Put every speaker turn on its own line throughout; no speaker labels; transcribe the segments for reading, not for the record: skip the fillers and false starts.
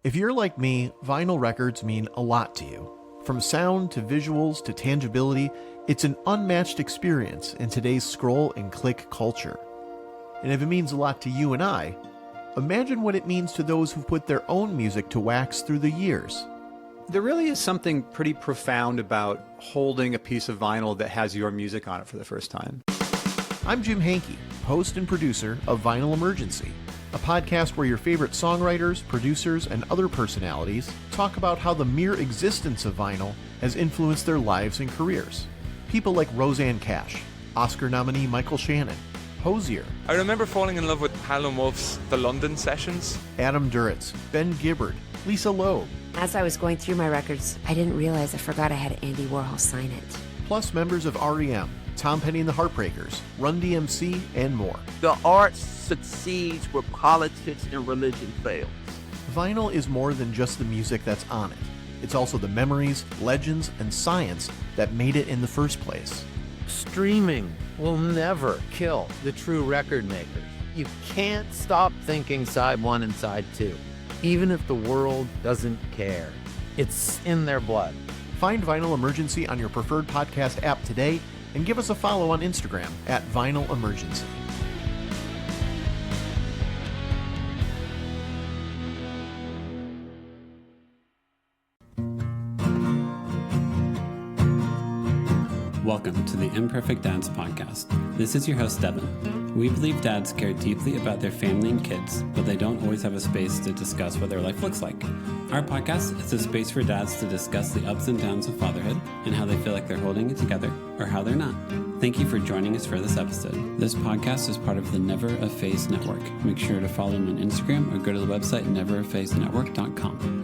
If you're like me, vinyl records mean a lot to you. From sound to visuals to tangibility, it's an unmatched experience in today's scroll and click culture. And if it means a lot to you and I, imagine what it means to those who've put their own music to wax through the years.
There really is something pretty profound about holding a piece of vinyl that has your music on it for the first time.
I'm Jim Hankey, host and producer of Vinyl Emergency, a podcast where your favorite songwriters, producers, and other personalities talk about how the mere existence of vinyl has influenced their lives and careers. People like Roseanne Cash, Oscar nominee Michael Shannon, Hozier.
I remember falling in love with Howlin' Wolf's The London Sessions.
Adam Duritz, Ben Gibbard, Lisa Loeb.
As I was going through my records, I didn't realize I forgot I had Andy Warhol sign it.
Plus members of REM, Tom Petty and the Heartbreakers, Run DMC, and more.
The arts succeeds where politics and religion fails.
Vinyl is more than just the music that's on it. It's also the memories, legends, and science that made it in the first place.
Streaming will never kill the true record makers. You can't stop thinking side one and side two, even if the world doesn't care. It's in their blood.
Find Vinyl Emergency on your preferred podcast app today and give us a follow on Instagram at Vinyl Emergency.
Welcome to the Imperfect Dads Podcast. This is your host, Devin. We believe dads care deeply about their family and kids, but they don't always have a space to discuss what their life looks like. Our podcast is a space for dads to discuss the ups and downs of fatherhood and how they feel like they're holding it together or how they're not. Thank you for joining us for this episode. This podcast is part of the Never a Face Network. Make sure to follow them on Instagram or go to the website neverafacenetwork.com.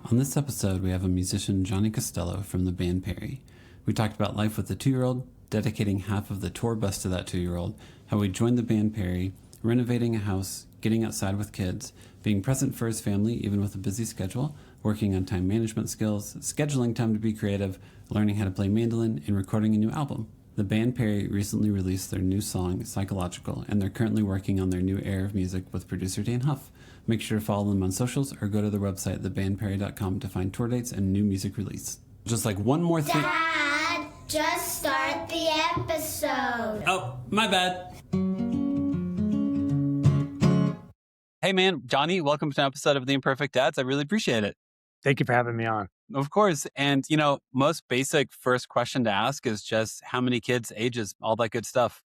On this episode, we have a musician, Johnny Costello, from the band Perry. We talked about life with a 2-year-old, dedicating half of the tour bus to that 2-year-old, how he joined the band Perry, renovating a house, getting outside with kids, being present for his family even with a busy schedule, working on time management skills, scheduling time to be creative, learning how to play mandolin, and recording a new album. The band Perry recently released their new song, Psychological, and they're currently working on their new era of music with producer Dan Huff. Make sure to follow them on socials or go to their website, thebandperry.com, to find tour dates and new music release. Just like one more thing.
Dad, just start the episode.
Oh, my bad. Hey man, Johnny, welcome to an episode of The Imperfect Dads. I really appreciate it.
Thank you for having me on.
Of course. And, most basic first question to ask is just how many kids, ages, all that good stuff.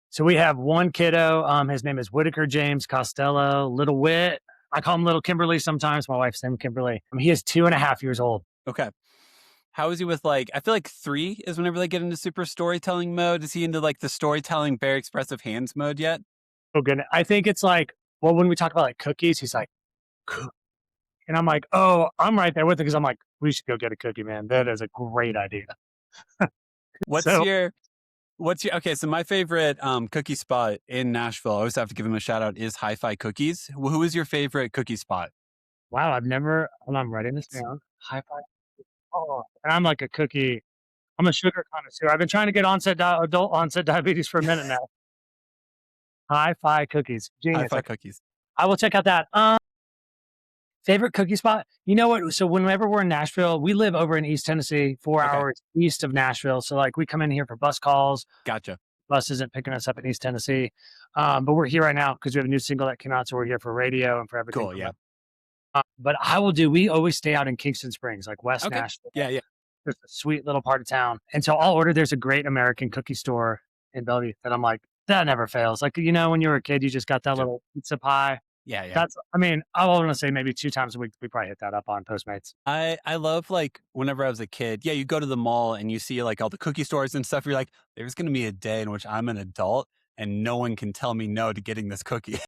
So we have one kiddo. His name is Whitaker James Costello, Little Whit. I call him Little Kimberly sometimes. My wife's name Kimberly. He is 2.5 years old.
Okay. How is he with I feel like 3 is whenever they get into super storytelling mode. Is he into the storytelling, very expressive hands mode yet?
Oh, goodness. I think it's when we talk about cookies, he's like, "Cook." And I'm like, oh, I'm right there with it because I'm like, we should go get a cookie, man. That is a great idea.
Okay, so my favorite cookie spot in Nashville, I always have to give him a shout out, is Hi-Fi Cookies. Who is your favorite cookie spot?
Wow, I'm writing this down. Hi-Fi. Oh, and I'm I'm a sugar connoisseur. I've been trying to get adult onset diabetes for a minute now. Hi-Fi Cookies. Genius.
Hi-Fi Cookies.
I will check out that. Favorite cookie spot? You know what? So whenever we're in Nashville, we live over in East Tennessee, 4 hours east of Nashville. So we come in here for bus calls.
Gotcha.
Bus isn't picking us up in East Tennessee. But we're here right now because we have a new single that came out. So we're here for radio and for everything.
Cool, yeah.
But we always stay out in Kingston Springs, West Nashville.
Yeah.
Just a sweet little part of town. And so I'll order, there's a great American cookie store in Bellevue that I'm like, that never fails. When you were a kid, you just got that little pizza pie.
Yeah.
I want to say maybe 2 times a week, we probably hit that up on Postmates.
I love whenever I was a kid, you go to the mall and you see all the cookie stores and stuff. You're like, there's going to be a day in which I'm an adult and no one can tell me no to getting this cookie.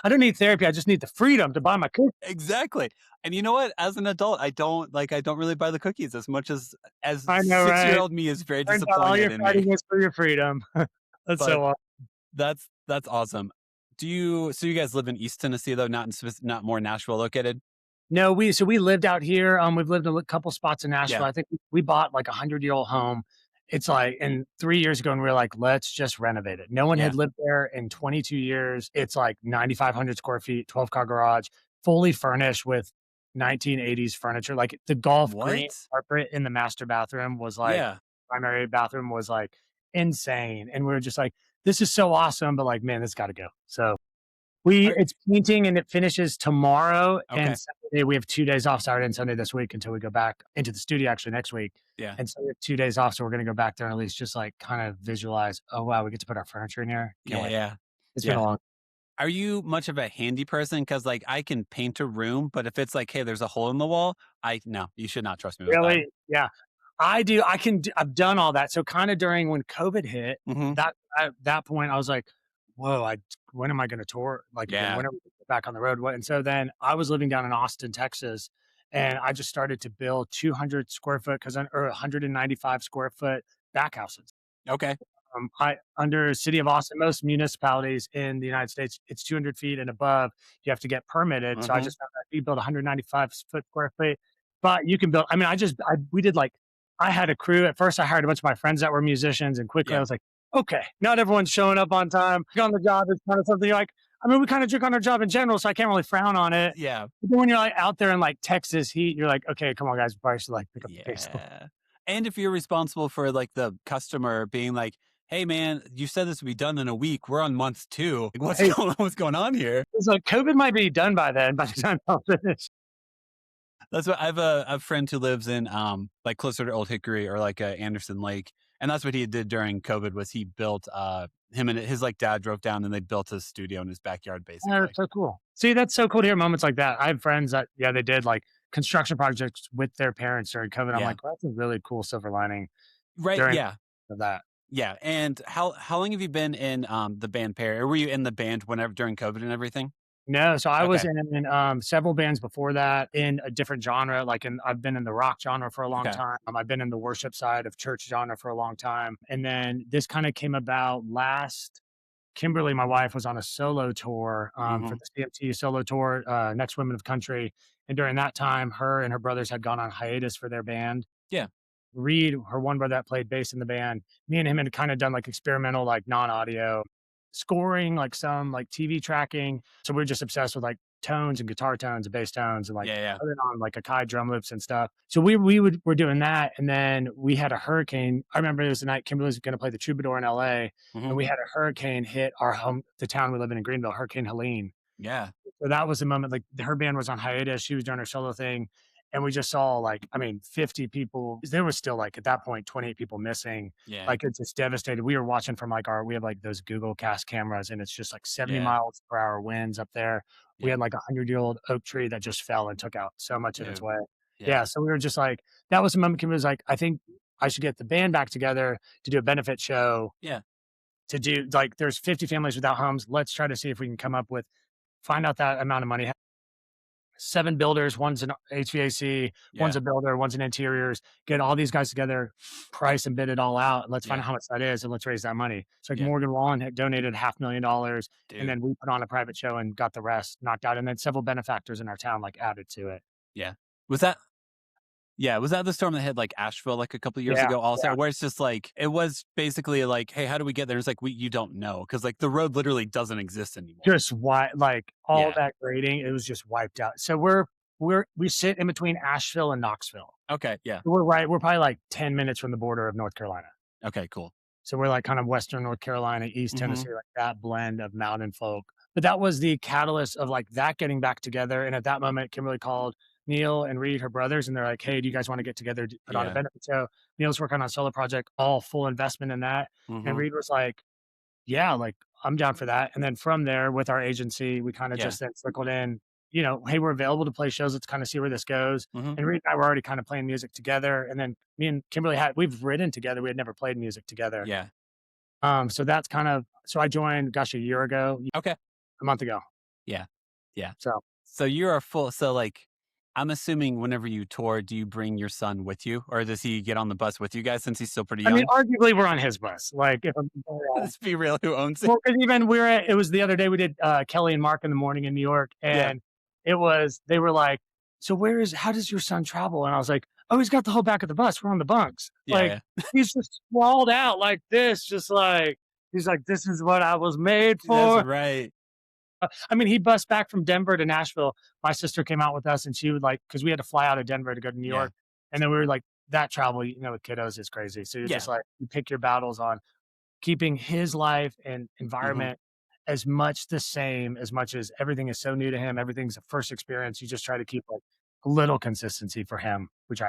I don't need therapy. I just need the freedom to buy my cookies.
Exactly. And you know what? As an adult, I don't really buy the cookies as much as
I know,
6-year-old me is very disappointed
all you're
in
fighting
me.
is for your freedom. That's so awesome.
That's awesome. So you guys live in East Tennessee though, not more Nashville located?
No, we lived out here. We've lived a couple spots in Nashville.
Yeah.
I think we bought a 100-year-old home it's like, and 3 years ago, and we were like, let's just renovate it. No one had lived there in 22 years. It's like 9,500 square feet, 12-car garage, fully furnished with 1980s furniture. Like the golf green carpet in the master bathroom was like, primary bathroom was like insane. And we were just like, this is so awesome, but like, man, this got to go. So it's painting and it finishes tomorrow. And Saturday, we have 2 days off, Saturday and Sunday this week, until we go back into the studio actually next week.
Yeah.
And so we have 2 days off. So we're going to go back there and at least just like kind of visualize, oh, wow, we get to put our furniture in here. Can't wait. It's been a long.
Are you much of a handy person? Because like I can paint a room, but if it's like, hey, there's a hole in the wall, no, you should not trust me with
Really?
that.
Yeah. I do. I've done all that. So kind of during when COVID hit, that at that point I was like, whoa, when am I going to tour? Like, when are we gonna get back on the road? And so then I was living down in Austin, Texas, and I just started to build 200 square foot or 195 square foot back houses.
Okay.
Under city of Austin, most municipalities in the United States, it's 200 feet and above. You have to get permitted. So I just found that we built 195 foot square feet, but you can build. I mean, we did like, I had a crew. At first I hired a bunch of my friends that were musicians, and quickly I was like, okay, not everyone's showing up on time. On the job is kind of something like, I mean, we kind of drink on our job in general, so I can't really frown on it.
Yeah.
But then when you're like out there in like Texas heat, you're like, okay, come on guys, we probably should like pick up the pace.
And if you're responsible for like the customer being like, hey man, you said this would be done in a week. We're on month 2. Like, what's going on here?
It's like COVID might be done by then, by the time I'll finish.
That's what I have a friend who lives in like closer to Old Hickory or like Anderson Lake. And that's what he did during COVID was he built him and his like dad drove down and they built a studio in his backyard basically.
Oh, that's so cool. See, that's so cool to hear moments like that. I have friends that they did like construction projects with their parents during COVID. I'm like, well, that's a really cool silver lining.
Right. Yeah.
Of that.
Yeah. And how long have you been in the band Perry? Or were you in the band whenever during COVID and everything?
No, so I was in several bands before that in a different genre. I've been in the rock genre for a long time. I've been in the worship side of church genre for a long time. And then this kind of came about Kimberly, my wife, was on a solo tour for the CMT solo tour, Next Women of Country. And during that time, her and her brothers had gone on hiatus for their band.
Yeah.
Reed, her one brother that played bass in the band, me and him had kind of done like experimental, like non-audio scoring, like some like TV tracking. So we were just obsessed with like tones and guitar tones and bass tones and like putting on like Akai drum loops and stuff. So we were doing that. And then we had a hurricane. I remember it was the night Kimberly was going to play the Troubadour in LA. And we had a hurricane hit the town we live in Greenville, Hurricane Helene.
Yeah.
So that was the moment, like her band was on hiatus. She was doing her solo thing. And we just saw 50 people. There was still like at that point, 28 people missing.
Yeah.
Like it's just devastated. We were watching from we have like those Google Cast cameras and it's just like 70 miles per hour winds up there. Yeah. We had like 100-year-old oak tree that just fell and took out so much of its way. Yeah. So we were just like, that was the moment Kim was like, I think I should get the band back together to do a benefit show.
Yeah.
To do like, there's 50 families without homes. Let's try to see if we can find out that amount of money. 7 builders, one's an HVAC, one's a builder, one's in interiors, get all these guys together, price and bid it all out. Let's find out how much that is and let's raise that money. So Morgan Wallen had donated $500,000 and then we put on a private show and got the rest knocked out. And then several benefactors in our town added to it.
Yeah. Was that the storm that hit like Asheville like a couple of years ago also, where it's just like, it was basically like, hey, how do we get there? It's like, you don't know. Cause like the road literally doesn't exist anymore.
Just all that grading, it was just wiped out. So we sit in between Asheville and Knoxville.
Okay. Yeah.
We're probably like 10 minutes from the border of North Carolina.
Okay, cool.
So we're like kind of Western North Carolina, East Tennessee, like that blend of mountain folk. But that was the catalyst of like that getting back together. And at that moment, Kimberly called Neil and Reed, her brothers, and they're like, hey, do you guys want to get together to put on a benefit show? Neil's working on a solo project, all full investment in that. And Reed was like, yeah, like I'm down for that. And then from there with our agency, we kind of just then circled in, hey, we're available to play shows. Let's kind of see where this goes. And Reed and I were already kind of playing music together. And then me and Kimberly we've written together. We had never played music together.
Yeah.
So that's so I joined, a year ago.
Okay.
A month ago.
Yeah. Yeah.
So
you're like, I'm assuming whenever you tour, do you bring your son with you or does he get on the bus with you guys since he's still pretty young?
I mean, arguably we're on his bus. Like if I'm
let's be real, who owns it?
Well, because even it was the other day we did Kelly and Mark in the morning in New York and they were like, so how does your son travel? And I was like, oh, he's got the whole back of the bus. We're on the bunks. Like,
Yeah.
he's just sprawled out like this, just like, he's like, this is what I was made
That's
for.
right.
I mean, he bussed back from Denver to Nashville. My sister came out with us and she would like, because we had to fly out of Denver to go to New
Yeah.
York. And then we were like, that travel, with kiddos is crazy. So you're
Yeah.
just like, you pick your battles on keeping his life and environment as much the same, as much as everything is so new to him. Everything's a first experience. You just try to keep like a little consistency for him, which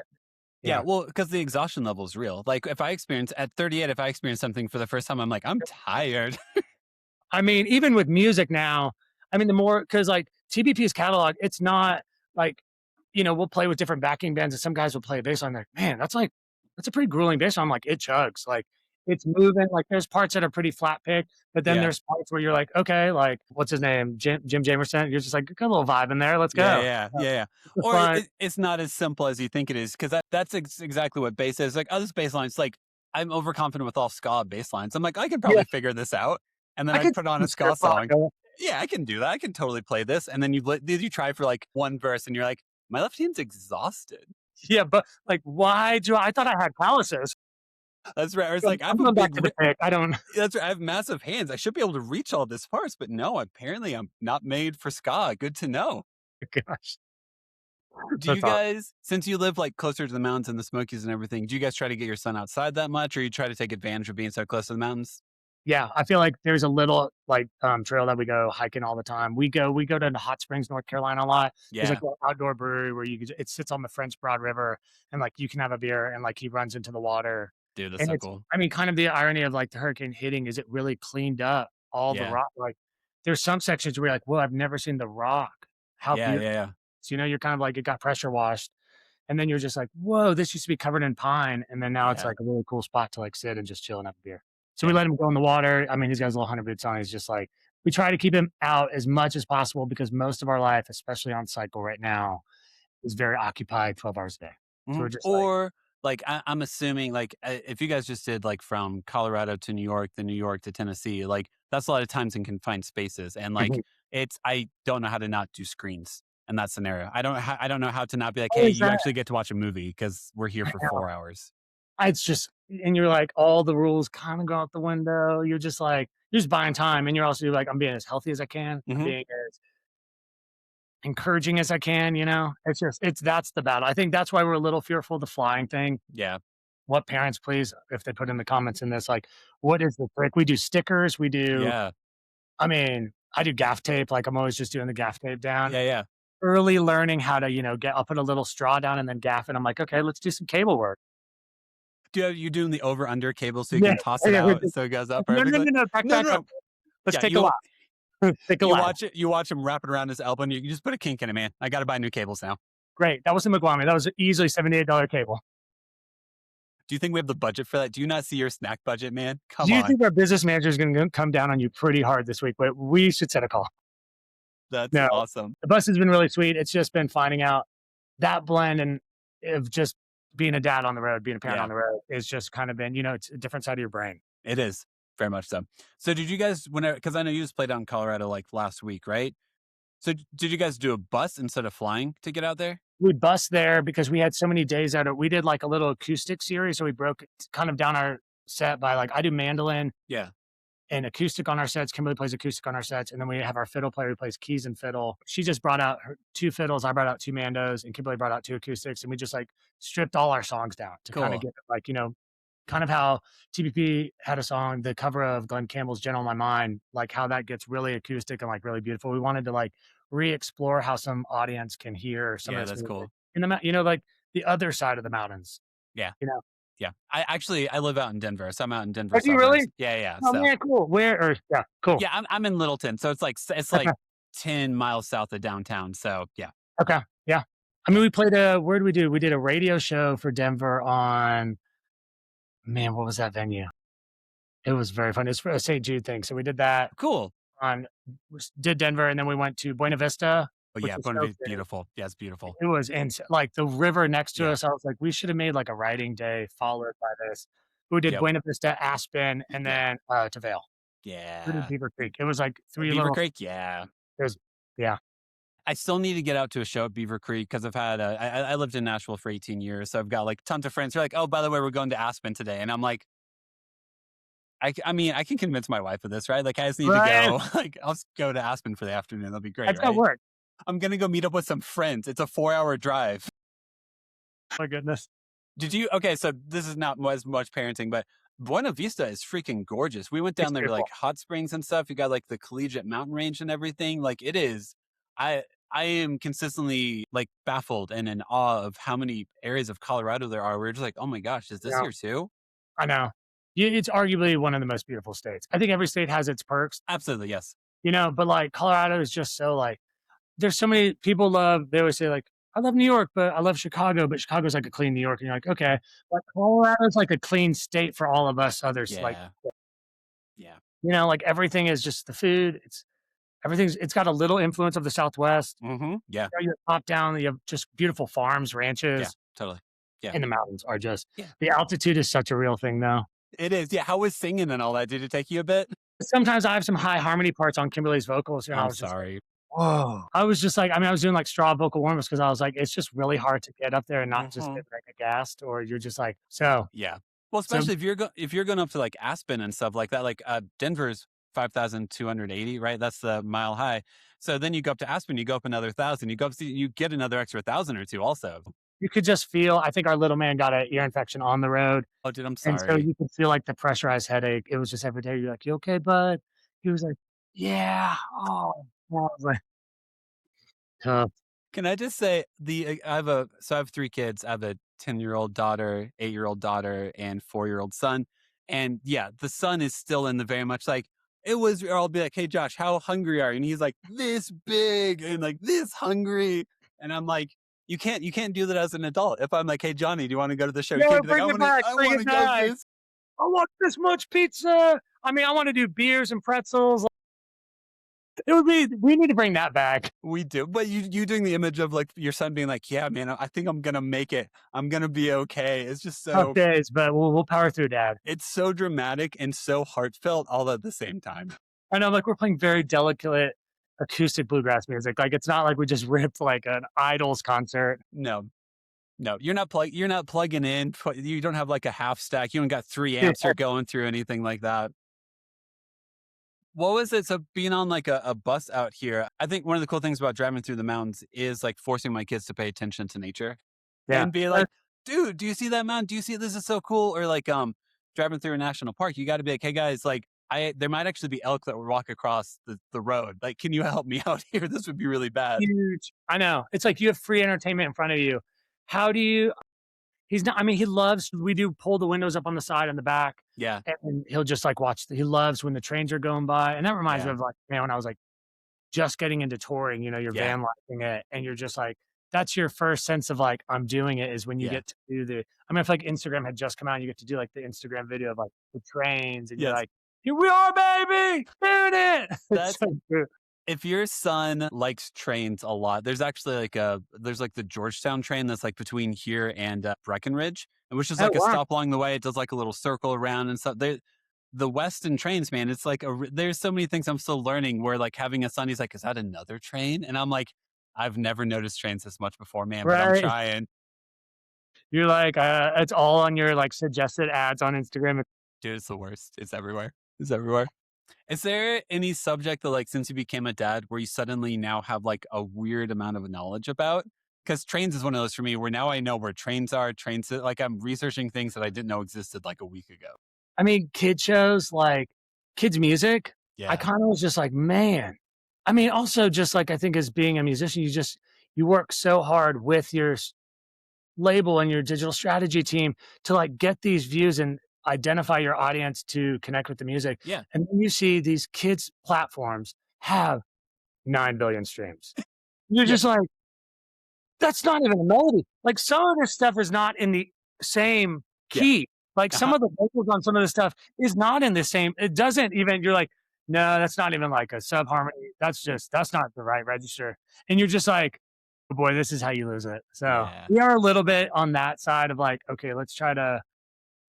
Yeah, well, because the exhaustion level is real. Like if I experience at 38, if I experience something for the first time, I'm like, I'm tired.
I mean, even with music now, I mean, the more, because like TBP's catalog, it's not like, we'll play with different backing bands and some guys will play a bass line. Like, man, that's a pretty grueling bass line. I'm like, it chugs. Like, it's moving. Like, there's parts that are pretty flat picked, but then
Yeah.
there's parts where you're like, okay, like, what's his name? Jim Jamerson. You're just like, got a little vibe in there. Let's go.
Yeah.
It's
Or
fun.
it's not as simple as you think it is, because that's exactly what bass is. Like, oh, this bass line's like, I'm overconfident with all ska bass lines. I'm like, I can probably figure this out. And then I put on a ska song. Yeah, I can do that. I can totally play this. And then you try for like one verse and you're like, my left hand's exhausted.
Yeah, but like, why I thought I had calluses.
That's right. Or it's like,
I'm going back to the pick. I don't.
That's right. I have massive hands. I should be able to reach all this parts, but no, apparently I'm not made for ska. Good to know.
Gosh.
Do you guys, since you live like closer to the mountains and the Smokies and everything, do you guys try to get your son outside that much, or you try to take advantage of being so close to the mountains?
Yeah, I feel like there's a little like trail that we go hiking all the time. We go to Hot Springs, North Carolina a lot. There's like an outdoor brewery where it sits on the French Broad River and like you can have a beer and like he runs into the water.
Dude, that's
And
so
it's,
cool.
I mean, kind of the irony of like the hurricane hitting is it really cleaned up all the rock. Like there's some sections where you're like, whoa, I've never seen the rock. How beautiful.
Yeah.
So, you're kind of like, it got pressure washed. And then you're just like, whoa, this used to be covered in pine. And then now it's like a really cool spot to like sit and just chill and have a beer. So we let him go in the water. I mean, he's got his little hunter boots on. He's just like, we try to keep him out as much as possible because most of our life, especially on cycle right now, is very occupied 12 hours a day. So we're just
I'm assuming like if you guys just did like from Colorado to New York, then New York to Tennessee, like that's a lot of times in confined spaces. And like I don't know how to not do screens in that scenario. I don't know how to not be like, hey, you actually get to watch a movie because we're here for 4 hours.
It's just, and you're like, all the rules kind of go out the window. You're just like, you're just buying time. And you're also like, I'm being as healthy as I can. I'm being as encouraging as I can, that's the battle. I think that's why we're a little fearful of the flying thing.
Yeah.
What parents, please, if they put in the comments in this, like, what is the trick? We do stickers. We do, I mean, I do gaff tape. Like I'm always just doing the gaff tape down.
Yeah.
Early learning how to, I'll put a little straw down and then gaff it. I'm like, okay, let's do some cable work.
You doing the over-under cable so you can toss it out so it goes up perfectly?
No. Back up. Let's take a lot.
You watch him wrap it around his elbow and you just put a kink in it, man. I got to buy new cables now.
Great. That was in Magwami. That was easily $78 cable.
Do you think we have the budget for that? Do you not see your snack budget, man? Come on.
Do you think our business manager is going to come down on you pretty hard this week? But we should set a call.
That's awesome.
The bus has been really sweet. It's just been finding out that blend and of just being a dad on the road, being a parent on the road is just kind of been, it's a different side of your brain.
It is very much so. So did you guys, because I know you just played out in Colorado like last week, right? So did you guys do a bus instead of flying to get out there?
We bus there because we had so many days out. We did like a little acoustic series. So we broke kind of down our set by like, I do mandolin.
Yeah.
And acoustic on our sets. Kimberly plays acoustic on our sets. And then we have our fiddle player who plays keys and fiddle. She just brought out her 2 fiddles. I brought out 2 mandos and Kimberly brought out 2 acoustics. And we just like stripped all our songs down to kind of get like, kind of how TBP had a song, the cover of Glenn Campbell's Gentle on My Mind, like how that gets really acoustic and like really beautiful. We wanted to like re-explore how some audience can hear some of this
that's cool.
In the, like the other side of the mountains.
Yeah. Yeah. I live out in Denver. So I'm out in Denver.
Are you really?
Yeah.
Oh man, cool. Cool.
Yeah, I'm in Littleton. So it's like 10 miles south of downtown. So yeah.
Okay. Yeah. I mean, we played where did we do? We did a radio show for Denver on, man, what was that venue? It was very fun. It's for a St. Jude thing. So we did that.
Cool.
Did Denver and then we went to Buena Vista.
Oh yeah, Buena Vista, beautiful. Yeah, it's beautiful.
It was insane. Like the river next to us, I was like, we should have made like a riding day followed by this. We did Buena Vista, Aspen, and then to Vail.
Yeah.
We did Beaver Creek. It was like 3
Beaver
little...
Creek, yeah.
It was, yeah.
I still need to get out to a show at Beaver Creek because I've had I lived in Nashville for 18 years. So I've got like tons of friends who are like, oh, by the way, we're going to Aspen today. And I'm like, I mean, I can convince my wife of this, right? Like, I just need to go. Like, I'll just go to Aspen for the afternoon. That'll be great,
That's
right?
not work.
I'm going to go meet up with some friends. It's a 4-hour drive.
My goodness.
Did you? Okay, so this is not as much parenting, but Buena Vista is freaking gorgeous. We went down there to like hot springs and stuff. You got like the collegiate mountain range and everything. Like it is. I am consistently like baffled and in awe of how many areas of Colorado there are. We're just like, oh my gosh, is this here too?
I know. It's arguably one of the most beautiful states. I think every state has its perks.
Absolutely, yes.
You know, but like Colorado is just so like, there's so many people they always say like, I love New York, but I love Chicago, but Chicago's like a clean New York. And you're like, okay, but Colorado's like a clean state for all of us others.
Yeah.
Like,
yeah.
You know, like everything is just the food. It's got a little influence of the Southwest.
Mm-hmm. Yeah.
You top down, you have just beautiful farms, ranches.
Yeah, totally. Yeah.
And the mountains are just, the altitude is such a real thing though.
It is. Yeah. How was singing and all that? Did it take you a bit?
Sometimes I have some high harmony parts on Kimberly's vocals. And
I'm sorry.
I was just like, I was doing like straw vocal warm-ups because I was like, it's just really hard to get up there and not just get like aghast, or you're just like,
yeah. Well, especially if you're going up to like Aspen and stuff like that, like Denver's 5,280, right? That's the mile high. So then you go up to Aspen, you go up another 1,000, you get another extra 1,000 or two also.
You could just feel, I think our little man got an ear infection on the road.
Oh, dude, I'm sorry.
And so you could feel like the pressurized headache. It was just every day. You're like, you okay, bud? He was like, yeah. Oh, I was like, tough.
Can I just say I have 3 kids. I have a 10-year-old daughter, 8-year-old daughter, and 4-year-old son. And yeah, the son is still in the very much like, I'll be like, hey, Josh, how hungry are you? And he's like, this big and like this hungry. And I'm like, you can't do that as an adult. If I'm like, hey, Johnny, do you want to go to the show? You can't be like, I want to go this.
I want this much pizza. I mean, I want to do beers and pretzels. We need to bring that back.
We do. But you doing the image of like your son being like, yeah, man, I think I'm going to make it. I'm going to be okay. It's just so
tough days, but we'll power through, Dad.
It's so dramatic and so heartfelt all at the same time.
I know, like we're playing very delicate acoustic bluegrass music. Like it's not like we just ripped like an Idols concert.
No, you're not plugging in. You don't have like a half stack. You don't got 3 amps you're going through, anything like that. What was it? So being on like a bus out here, I think one of the cool things about driving through the mountains is like forcing my kids to pay attention to nature. Yeah. And be like, dude, do you see that mountain? Do you see this is so cool? Or like driving through a national park, you got to be like, hey guys, like there might actually be elk that would walk across the road. Like, can you help me out here? This would be really bad.
Huge. I know. It's like you have free entertainment in front of you. How do you? He's not. I mean, we do pull the windows up on the side and the back.
Yeah.
And he'll just like he loves when the trains are going by. And that reminds me of like, man, when I was like just getting into touring, you know, you're van lifing it and you're just like, that's your first sense of like, I'm doing it is when you get to do I feel like Instagram had just come out and you get to do like the Instagram video of like the trains and you're like, here we are, baby, doing it.
That's so true. If your son likes trains a lot, there's actually there's like the Georgetown train that's like between here and Breckenridge, which is like a stop along the way. It does like a little circle around and stuff. The Weston trains, man, it's like there's so many things I'm still learning where like having a son, he's like, is that another train? And I'm like, I've never noticed trains this much before, man, but I'm trying.
You're like, it's all on your like suggested ads on Instagram.
Dude, it's the worst. It's everywhere. Is there any subject that like since you became a dad where you suddenly now have like a weird amount of knowledge about? Because trains is one of those for me where now I know where trains are, like I'm researching things that I didn't know existed like a week ago.
I mean, kid shows, like kids music.
Yeah.
I kind of was just like, man. I mean, also just like, I think as being a musician, you work so hard with your label and your digital strategy team to like get these views and identify your audience to connect with the music.
Yeah.
And then you see these kids platforms have 9 billion streams. You're just like, that's not even a melody. Like some of this stuff is not in the same key. Like some of the vocals on some of the stuff is not in the same. It doesn't even, you're like, no, that's not even like a sub harmony. That's not the right register. And you're just like, oh boy, this is how you lose it. So we are a little bit on that side of like, okay, let's try to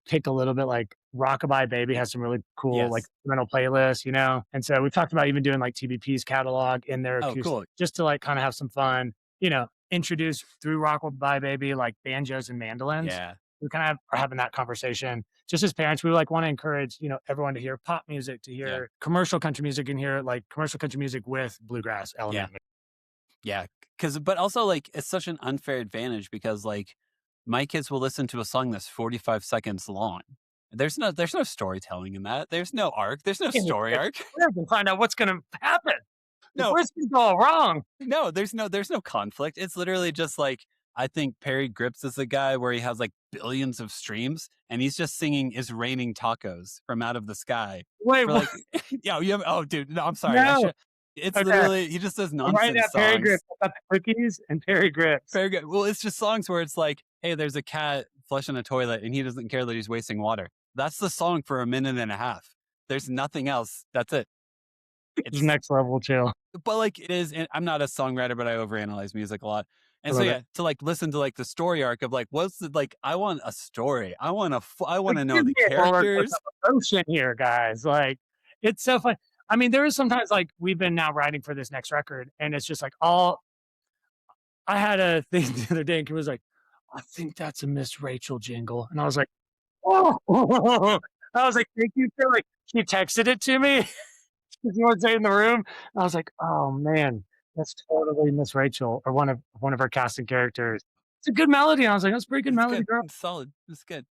pick a little bit like Rockabye Baby has some really cool like
Yes.
instrumental playlists, you know? And so we've talked about even doing like TBP's catalog in their
Oh,
acoustic
cool.
just to like kind of have some fun, you know, introduce through Rockabye Baby like banjos and mandolins.
Yeah.
We kind of are having that conversation. Just as parents, we like want to encourage, you know, everyone to hear pop music, to
Yeah.
hear commercial country music, and hear like commercial country music with bluegrass element.
Yeah. But also like it's such an unfair advantage because like my kids will listen to a song that's 45 seconds long. There's no storytelling in that. There's no arc. There's no story arc.
And find out what's going to happen.
No.
Where's it go wrong?
No, there's no conflict. It's literally just like I think Perry Grips is the guy where he has like billions of streams and he's just singing "Is Raining Tacos" from Out of the Sky.
Wait,
for like, yeah, you have, oh, dude, no, I'm sorry.
No.
It's
Okay.
literally he just does
I'm writing
nonsense
down Perry
songs.
Grips. I got the cookies and Perry Grips.
Very good. Well, it's just songs where it's like, hey, there's a cat flushing a toilet and he doesn't care that he's wasting water. That's the song for a minute and a half. There's nothing else. That's it.
It's next level chill.
But like it is, and I'm not a songwriter, but I overanalyze music a lot. And so
love
yeah,
it.
to like listen to like the story arc of like what's the, like I want a story. I want to know the
Give me a roller
characters.
coaster emotion here, guys. Like, it's so fun. I mean, there is sometimes like we've been now writing for this next record, and it's just like all. I had a thing the other day, and Kim was like, "I think that's a Miss Rachel jingle," and I was like, "Oh!" I was like, "Thank you for like." She texted it to me. You would say in the room. I was like, "Oh man, that's totally Miss Rachel or one of her casting characters." It's a good melody. I was like, "That's a pretty good
It's
melody,
good.
girl."
It's solid. It's good.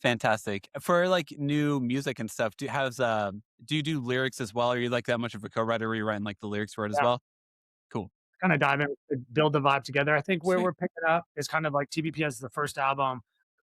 Fantastic. For like new music and stuff, do you do lyrics as well? Are you like that much of a co-writer where you're writing like the lyrics for it as
Yeah.
well? Cool.
Kind of dive in, build the vibe together. I think where
Sweet.
we're picking up is kind of like TBP has the first album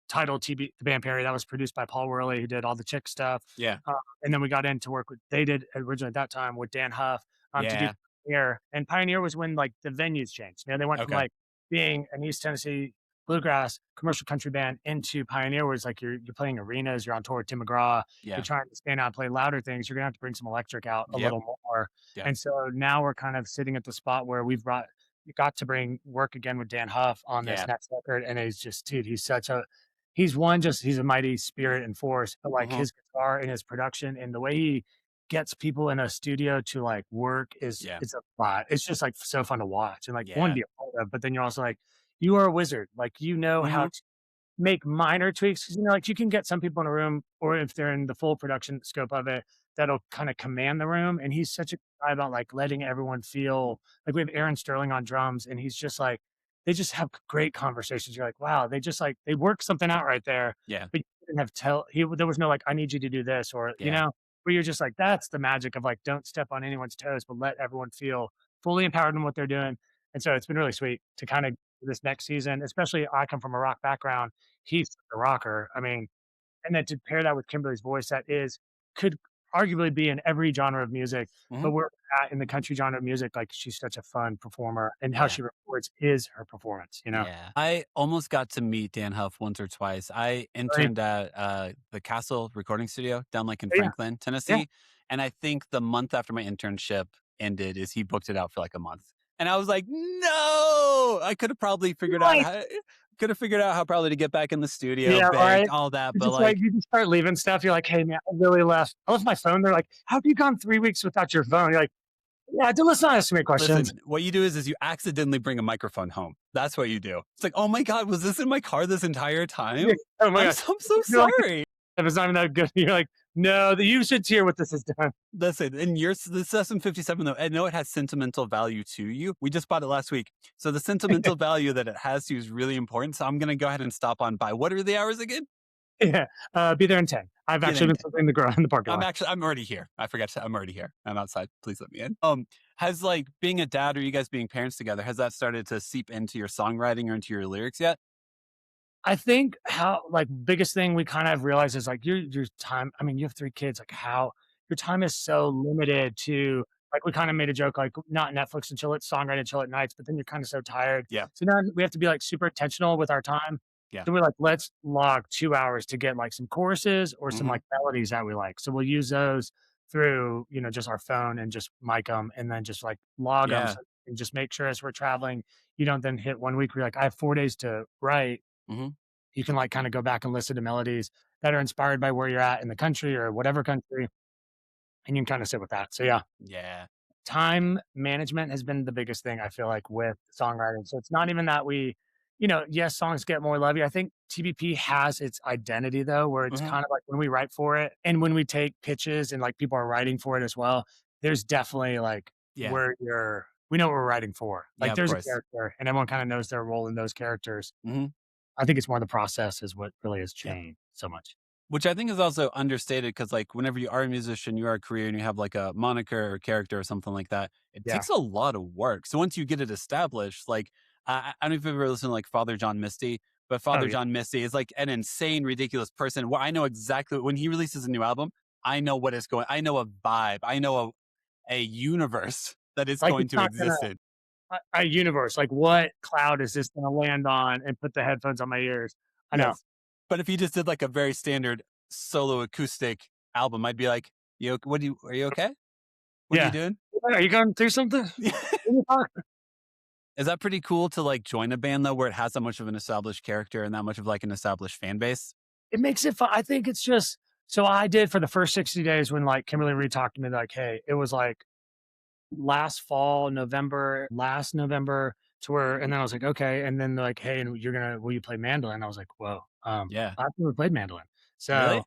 titled TB the Band Perry that was produced by Paul Worley, who did all the Chick stuff.
Yeah.
And then we got into work with they did originally at that time with Dan Huff to do
Yeah.
Pioneer. And Pioneer was when like the venues changed. You know, they went from
Okay.
like being an East Tennessee bluegrass commercial country band into Pioneer, where it's like you're playing arenas, you're on tour with Tim McGraw,
Yeah.
you're trying to stand out and play louder things, you're gonna have to bring some electric out a
Yep.
little more.
Yeah.
And so now we're kind of sitting at the spot where we got to bring work again with Dan Huff on this
Yeah.
next record. And he's just, dude, he's a mighty spirit and force, but like
Mhm.
his guitar and his production and the way he gets people in a studio to like work
Yeah.
it's a lot. It's just like so fun to watch and like
Yeah.
one to be a part of, but then you're also like, you are a wizard. Like, you know how
Mhm.
to make minor tweaks. 'Cause, you know, like you can get some people in a room, or if they're in the full production scope of it, that'll kind of command the room. And he's such a guy about like letting everyone feel like we have Aaron Sterling on drums, and he's just like, they just have great conversations. You're like, wow, they just like, they work something out right there.
Yeah.
But you didn't have there was no like, I need you to do this, or, you
Yeah.
know, where you're just like, that's the magic of like, don't step on anyone's toes, but let everyone feel fully empowered in what they're doing. And so it's been really sweet to kind of this next season, especially I come from a rock background. He's a rocker. I mean, and then to pair that with Kimberly's voice, that could arguably be in every genre of music, but
Mhm.
we're at in the country genre of music, like she's such a fun performer, and how
Yeah.
she records is her performance, you know?
Yeah. I almost got to meet Dan Huff once or twice. I interned at the Castle recording studio down like in
Oh, yeah.
Franklin, Tennessee. And I think the month after my internship ended is he booked it out for like a month. And I was like, no, I could have probably figured out how probably to get back in the studio,
Yeah,
begged,
right.
all that.
You
But
just like, you just start leaving stuff. You're like, hey man, I left my phone. They're like, how have you gone 3 weeks without your phone? You're like, yeah, let's not ask me questions.
listen, what you do is you accidentally bring a microphone home. That's what you do. It's like, oh my God, was this in my car this entire time?
Yeah. Oh my
I'm
God.
so
You're like,
sorry.
if it's not even that good, you're like, no, you should hear what this has done.
Listen, and the Cessna 57, though, I know it has sentimental value to you. We just bought it last week. So the sentimental value that it has to you is really important. So I'm going to go ahead and stop on by. What are the hours again?
Yeah. Be there in 10. I've
Be there
actually
in
been sitting in the parking lot.
I'm already here. I forgot to, I'm already here. I'm outside. Please let me in. Has like being a dad or you guys being parents together, has that started to seep into your songwriting or into your lyrics yet?
I think how like biggest thing we kind of realize is like your time. I mean, you have 3 kids, like how your time is so limited to like we kind of made a joke, like not Netflix and chill it, songwrite and chill at nights, but then you're kind of so tired.
Yeah.
So now we have to be like super intentional with our time.
Yeah.
So we're like, let's log 2 hours to get like some choruses or some
Mhm.
like melodies that we like. So we'll use those through, you know, just our phone and just mic them and then just like log them
Yeah.
and just make sure as we're traveling, you don't then hit 1 week where you're like, I have 4 days to write.
Mhm.
You can like kind of go back and listen to melodies that are inspired by where you're at in the country or whatever country, and you can kind of sit with that. So yeah,
Yeah.
time management has been the biggest thing I feel like with songwriting. So it's not even that we, yes, songs get more lovey. I think TBP has its identity though, where it's
Mhm.
kind of like when we write for it and when we take pitches and like people are writing for it as well, there's definitely like
Yeah.
where we know what we're writing for.
Yeah,
Like
of
there's a
course.
character and everyone kind of knows their role in those characters.
Mhm.
I think it's more the process is what really has
Yeah.
changed so much.
Which I think is also understated because, like, whenever you are a musician, you are a career and you have like a moniker or character or something like that, it
Yeah.
takes a lot of work. So once you get it established, like, I don't know if you've ever listened to like Father John Misty, but
Oh
Father
yeah.
John Misty is like an insane, ridiculous person where I know exactly when he releases a new album, I know what is going, I know a vibe, I know a universe that is
Like
going
it's
to
not gonna
exist in.
a universe. Like what cloud is this gonna land on and put the headphones on my ears? I know.
Yes. But if he just did like a very standard solo acoustic album, I'd be like, are you okay? What are you
Yeah.
doing?
Are you going through something?
Is that pretty cool to like join a band though, where it has that much of an established character and that much of like an established fan base?
It makes it fun. I think it's just so I did for the first 60 days when like Kimberly Reed talked to me, like, hey, it was like last fall, last November to where, and then I was like, okay. And then they're like, hey, and will you play mandolin? I was like, whoa,
Yeah.
I've never played mandolin. So
Really?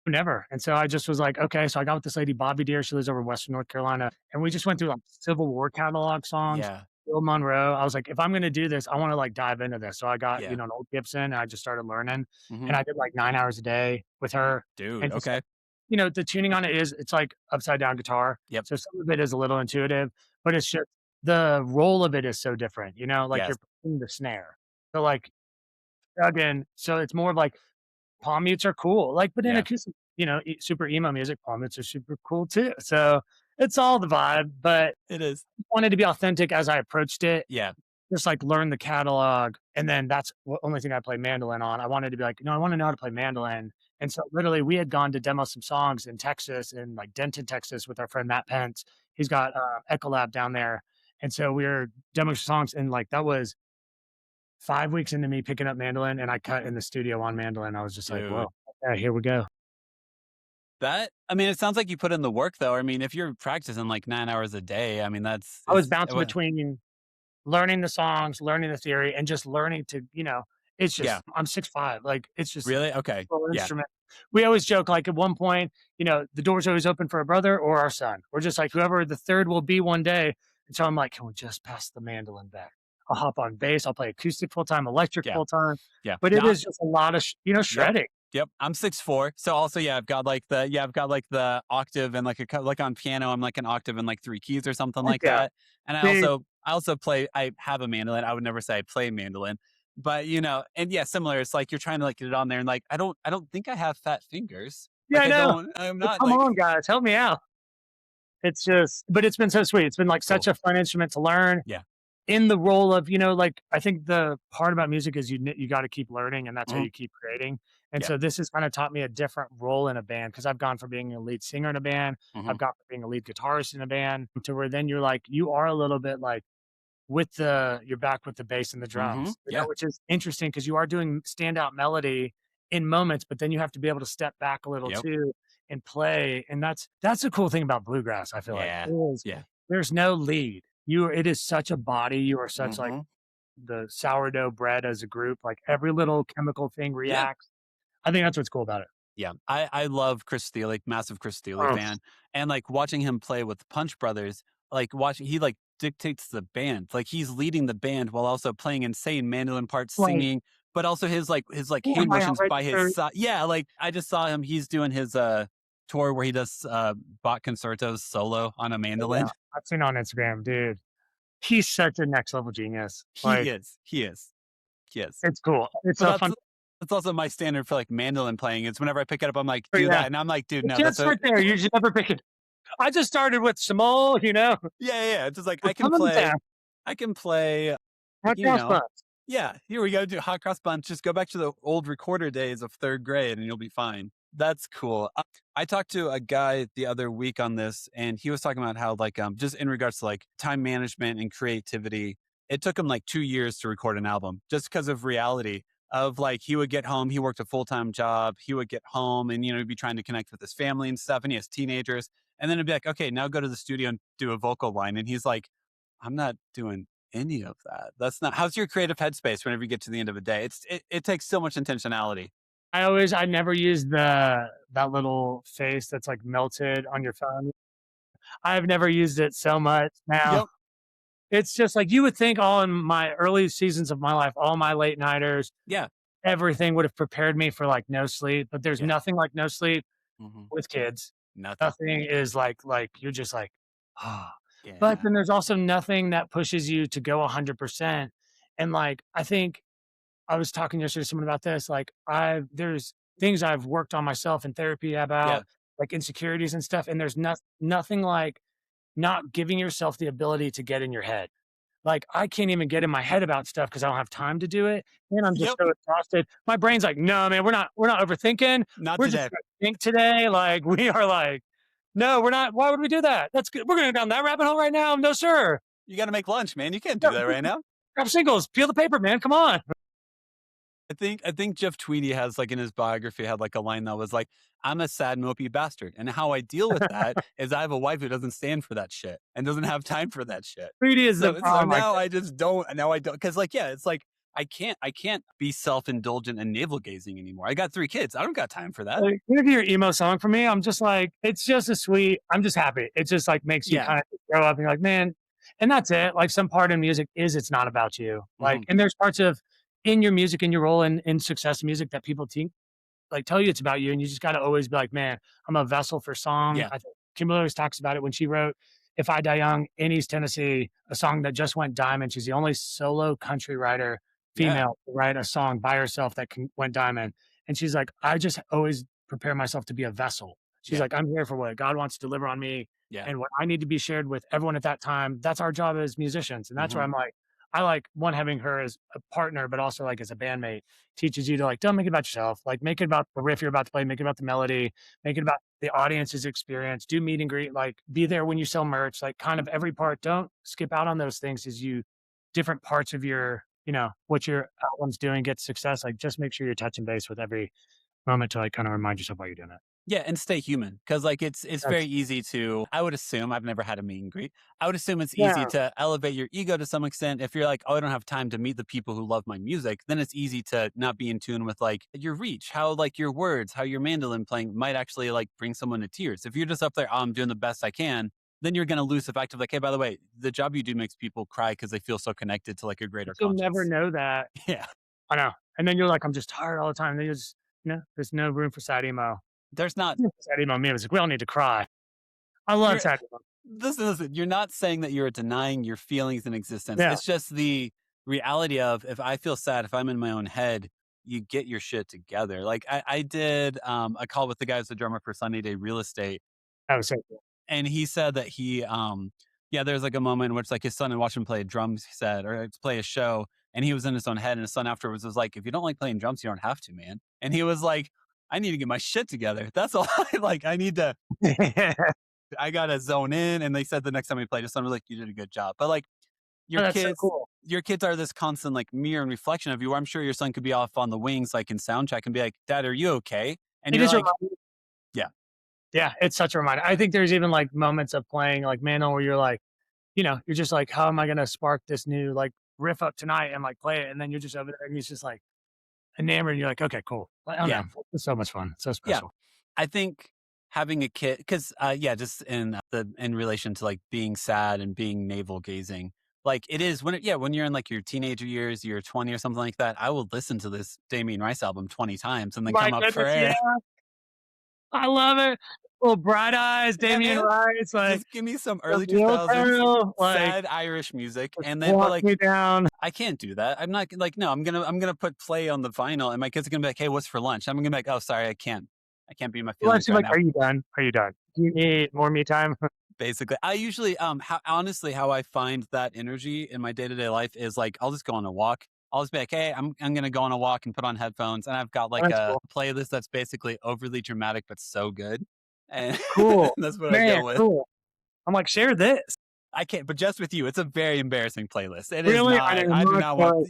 never. And so I just was like, okay. So I got with this lady, Bobby Deere. She lives over in Western North Carolina. And we just went through like Civil War catalog songs,
Yeah.
Bill Monroe. I was like, if I'm going to do this, I want to like dive into this. So I got,
Yeah.
an old Gibson and I just started learning.
Hmm.
And I did like 9 hours a day with her.
Dude.
And just,
Okay.
the tuning on it's like upside down guitar.
Yep.
So some of it is a little intuitive, but it's just the role of it is so different, like
Yes.
you're playing the snare. So like, again, so it's more of like, palm mutes are cool, like, but in
Yeah.
acoustic, super emo music, palm mutes are super cool too. So it's all the vibe, but
It is.
I wanted to be authentic as I approached it.
Yeah.
Just like learn the catalog, and then that's the only thing I play mandolin on. I wanted to be like, no, I want to know how to play mandolin. And so literally we had gone to demo some songs in Texas, in like Denton, Texas with our friend Matt Pence. He's got Ecolab down there. And so we were demoing songs, and like that was 5 weeks into me picking up mandolin, and I cut in the studio on mandolin. I was just like,
Dude.
whoa, okay, here we go.
I mean, it sounds like you put in the work though. I mean, if you're practicing like 9 hours a day, I mean,
I was bouncing between learning the songs, learning the theory, and just learning to, it's just,
Yeah.
I'm 6'5". Like, it's just
Really? Okay.
full
Yeah.
instrument. We always joke, like, at one point, the door's always open for a brother or our son. We're just like, whoever the third will be one day. And so I'm like, can we just pass the mandolin back? I'll hop on bass. I'll play acoustic full time, electric
Yeah.
full time.
Yeah.
But it is just a lot of, shredding.
Yep. I'm 6'4". So also, I've got like the octave and like like on piano, I'm like an octave and like 3 keys or something like
Yeah.
that. And I also play, I have a mandolin. I would never say I play mandolin, but and yeah, similar. It's like you're trying to like get it on there and like, I don't think I have fat fingers.
Yeah,
Like
I know.
I'm
But
not
come
like,
on, guys, help me out. It's just, but it's been so sweet. It's been like such a fun instrument to learn.
Yeah.
In the role of, like, I think the part about music is you got to keep learning, and that's how
Mhm.
you keep creating. And
Yeah.
so this has kind of taught me a different role in a band, because I've gone from being a lead singer in a band,
Mhm.
I've gone from being a lead guitarist in a band, to where then you're like, you are a little bit like you're back with the bass and the drums,
Mhm. Yeah.
which is interesting because you are doing standout melody in moments, but then you have to be able to step back a little
Yep.
too and play. And that's the cool thing about bluegrass. I feel
Yeah.
like is
Yeah.
there's no lead. It is such a body. You are such like
Mhm.
the sourdough bread as a group. Like every little chemical thing reacts. I think that's what's cool about it.
Yeah, I love Chris Steele, massive Chris Steele
Oh.
fan, and like watching him play with Punch Brothers, like watching he like dictates the band, like he's leading the band while also playing insane mandolin parts,
Like-
singing, but also his
Yeah,
hand
my
motions by
outright
his side. Yeah, like I just saw him. He's doing his tour where he does Bach concertos solo on a mandolin.
Yeah, I've seen on Instagram, dude. He's such a next level genius. Like,
He is.
it's cool. It's
But
so fun.
that's also my standard for like mandolin playing. It's whenever I pick it up, I'm like,
Oh,
do
yeah.
that, and I'm like, dude, no,
Just
that's
right there. You should never pick it. I just started with Small,
yeah. It's just like
We're
I can
coming
play.
down.
I can play.
Hot
You
cross
know.
buns.
Yeah, here we go. Do hot cross bunch. Just go back to the old recorder days of 3rd grade, and you'll be fine. That's cool. I talked to a guy the other week on this, and he was talking about how like just in regards to like time management and creativity, it took him like 2 years to record an album just because of reality. of like he would get home, he worked a full-time job, he would get home and he'd be trying to connect with his family and stuff, and he has teenagers, and then it'd be like, okay, now go to the studio and do a vocal line, and he's like, I'm not doing any of that. That's not how's your creative headspace whenever you get to the end of a day. It takes so much intentionality.
I never use that little face that's like melted on your phone. I've never used it so much now.
Yep.
It's just like you would think all in my early seasons of my life, all my late nighters,
Yeah.
everything would have prepared me for like no sleep, but there's
Yeah.
nothing like no sleep
hmm
with kids.
Nothing.
Nothing is like you're just like, ah.
Yeah.
But then there's also nothing that pushes you to go 100%. And like I think I was talking yesterday to someone about this. Like there's things I've worked on myself in therapy
Yeah.
about, like insecurities and stuff. And there's nothing like not giving yourself the ability to get in your head. Like I can't even get in my head about stuff because I don't have time to do it. And I'm just
Yep.
so exhausted. My brain's like, no, man, we're not overthinking.
Not
We're
today.
just gonna think today. Like we are like, no, we're not. Why would we do that? That's good. We're gonna go down that rabbit hole right now. No, sir.
You got to make lunch, man. You can't do that right now.
Grab singles, peel the paper, man. Come on.
I think Jeff Tweedy has like in his biography had like a line that was like, I'm a sad mopey bastard. And how I deal with that is I have a wife who doesn't stand for that shit and doesn't have time for that shit.
Tweety is
So,
the
so
problem.
now I just don't because like, yeah, it's like I can't be self-indulgent and navel gazing anymore. I got 3 kids. I don't got time for that.
Like, you hear your emo song for me, I'm just like, it's just a sweet, I'm just happy. It just like makes you
Yeah.
kind of grow up and you're like, man, and that's it. Like some part in music is it's not about you. Like, and there's parts of in your music, in your role in success music that people like tell you it's about you. And you just got to always be like, man, I'm a vessel for song.
Yeah.
I think Kimberly always talks about it when she wrote If I Die Young in East Tennessee, a song that just went diamond. She's the only solo country writer, female, to write a song by herself that went diamond. And she's like, I just always prepare myself to be a vessel. She's like, I'm here for what God wants to deliver on me and what I need to be shared with everyone at that time. That's our job as musicians. And that's where I'm like, I like one, having her as a partner, but also like as a bandmate teaches you to like, don't make it about yourself. Like make it about the riff you're about to play, make it about the melody, make it about the audience's experience, do meet and greet, like be there when you sell merch, like kind of every part. Don't skip out on those things as you different parts of your, what your album's doing, get success. Like just make sure you're touching base with every moment to like kind of remind yourself why you're doing it.
Yeah, and stay human because like it's very easy to. I would assume I've never had a meet and greet. I would assume it's easy to elevate your ego to some extent. If you're like, oh, I don't have time to meet the people who love my music, then it's easy to not be in tune with like your reach, how like your words, how your mandolin playing might actually like bring someone to tears. If you're just up there, oh, I'm doing the best I can, then you're going to lose the fact of like, hey, by the way, the job you do makes people cry because they feel so connected to like a greater
You'll
conscience.
never know that.
Yeah,
I know. And then you're like, I'm just tired all the time. And then you just, there's no room for sad emo.
there's not.
Sad emo music. We all need to cry. I love
You're-
sad emo.
Listen, you're not saying that you're denying your feelings in existence.
Yeah.
It's just the reality of if I feel sad, if I'm in my own head, you get your shit together. Like I did a call with the guy who's the drummer for Sunny Day Real Estate.
That was so cool.
And he said that there's like a moment in which like his son had watched him play drums, he said, or play a show. And he was in his own head and his son afterwards was like, if you don't like playing drums, you don't have to, man. And he was like, I need to get my shit together. That's all I need to, I got to zone in. And they said the next time we played, his son was like, you did a good job. But like your
that's so
kids,
cool.
your kids are this constant like mirror and reflection of you. I'm sure your son could be off on the wings, like in sound check and be like, Dad, are you okay? And
It
you're
is a
like,
reminder.
yeah.
Yeah, it's such a reminder. I think there's even like moments of playing like Mandolin where you're like, you're just like, how am I going to spark this new like riff up tonight and like play it? And then you're just over there and he's just like enamored. And you're like, okay, cool. Like, I don't know. It's so much fun. So special.
I think having a kid, because just in relation to like being sad and being navel gazing, like it is when you're in like your teenager years, you're 20 or something like that. I will listen to this Damien Rice album 20 times and then come up for air.
I love it. Little bright eyes, Damien Rice. Like,
just give me some early
Real
2000s
Girl, like,
sad Irish music, and then but
walk
like
me down.
I can't do that. I'm not like no. I'm gonna put play on the vinyl, and my kids are gonna be like, "Hey, what's for lunch?" I'm gonna be like, "Oh, sorry, I can't be in my feelings right
Like,
now."
are you done? Are you done? Do you need more me time?
Basically, I usually honestly how I find that energy in my day-to-day life is like I'll just go on a walk. I'll just be like, hey, I'm gonna go on a walk and put on headphones, and I've got like a playlist that's basically overly dramatic but so good, and
Cool.
that's what I go with.
Cool. I'm like, share this.
I can't, but just with you, it's a very embarrassing playlist. It
Really?
is not.
I
I do not want.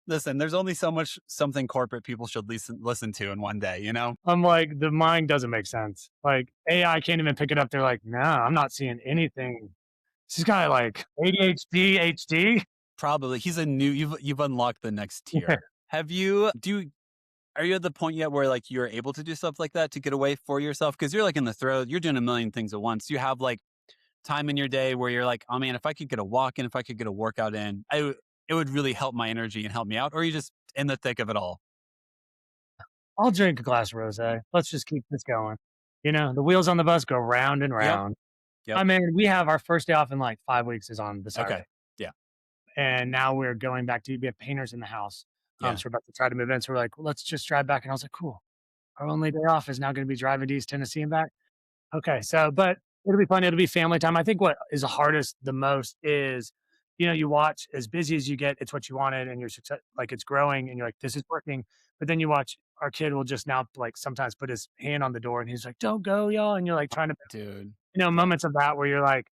Listen, there's only so much something corporate people should listen to in one day, you know?
I'm like, the mind doesn't make sense. Like AI can't even pick it up. They're like, nah, I'm not seeing anything. This guy like ADHD, HD.
Probably. He's a new, you've unlocked the next tier.
Yeah.
Are you at the point yet where like you're able to do stuff like that to get away for yourself? Because you're like in the throes, you're doing a million things at once. You have like time in your day where you're like, oh man, if I could get a walk in, if I could get a workout in, it would really help my energy and help me out. Or are you just in the thick of it all?
I'll drink a glass of rosé. Let's just keep this going. You know, the wheels on the bus go round and round.
Yep.
I mean, we have our first day off in like 5 weeks is on the Saturday.
Okay. Yeah.
And now we're going back to, we have painters in the house.
Yeah.
So we're about to try to move in. So we're like, well, let's just drive back. And I was like, cool. Our only day off is now going to be driving to East Tennessee and back. Okay. So, but it'll be fun. It'll be family time. I think what is the hardest the most is, you know, you watch as busy as you get, it's what you wanted and your success, like it's growing and you're like, this is working. But then you watch our kid will just now like sometimes put his hand on the door and he's like, don't go, y'all. And you're like trying to,
Dude.
you know, moments of that where you're like,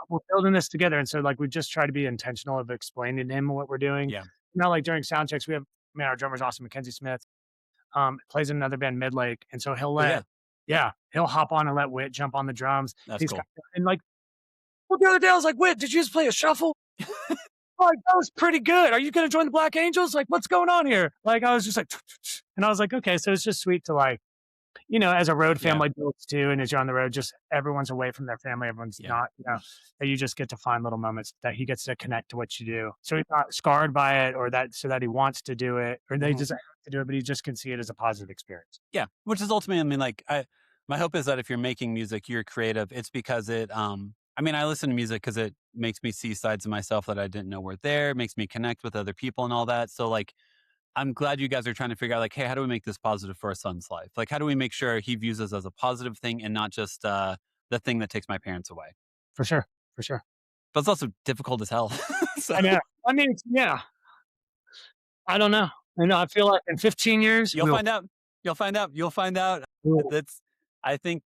we're building this together. And so like, we just try to be intentional of explaining to him what we're doing.
Yeah.
You know, like during sound checks, we have, man, our drummer's awesome, Mackenzie Smith, plays in another band, Midlake. And so he'll he'll hop on and let Whit jump on the drums.
That's cool.
And like, well, the other day I was like, Whit, did you just play a shuffle? Like, that was pretty good. Are you going to join the Black Angels? Like, what's going on here? Like, I was just like, and I was like, okay. So it's just sweet to like, you know, as a road family builds too, and as you're on the road, just everyone's away from their family. Everyone's not, you know, that you just get to find little moments that he gets to connect to what you do. So he's not scarred by it or that, so that he wants to do it or they just have to do it, but he just can see it as a positive experience.
Yeah. Which is ultimately, I mean, like, my hope is that if you're making music, you're creative. It's because I mean, I listen to music because it makes me see sides of myself that I didn't know were there. It makes me connect with other people and all that. So like, I'm glad you guys are trying to figure out like, hey, how do we make this positive for our son's life? Like, how do we make sure he views us as a positive thing and not just the thing that takes my parents away?
For sure. For sure.
But it's also difficult as hell.
I know. I mean, yeah. I don't know. I know. I feel like in 15 years,
You'll find out. You'll find out. You'll find out.
Cool.
I think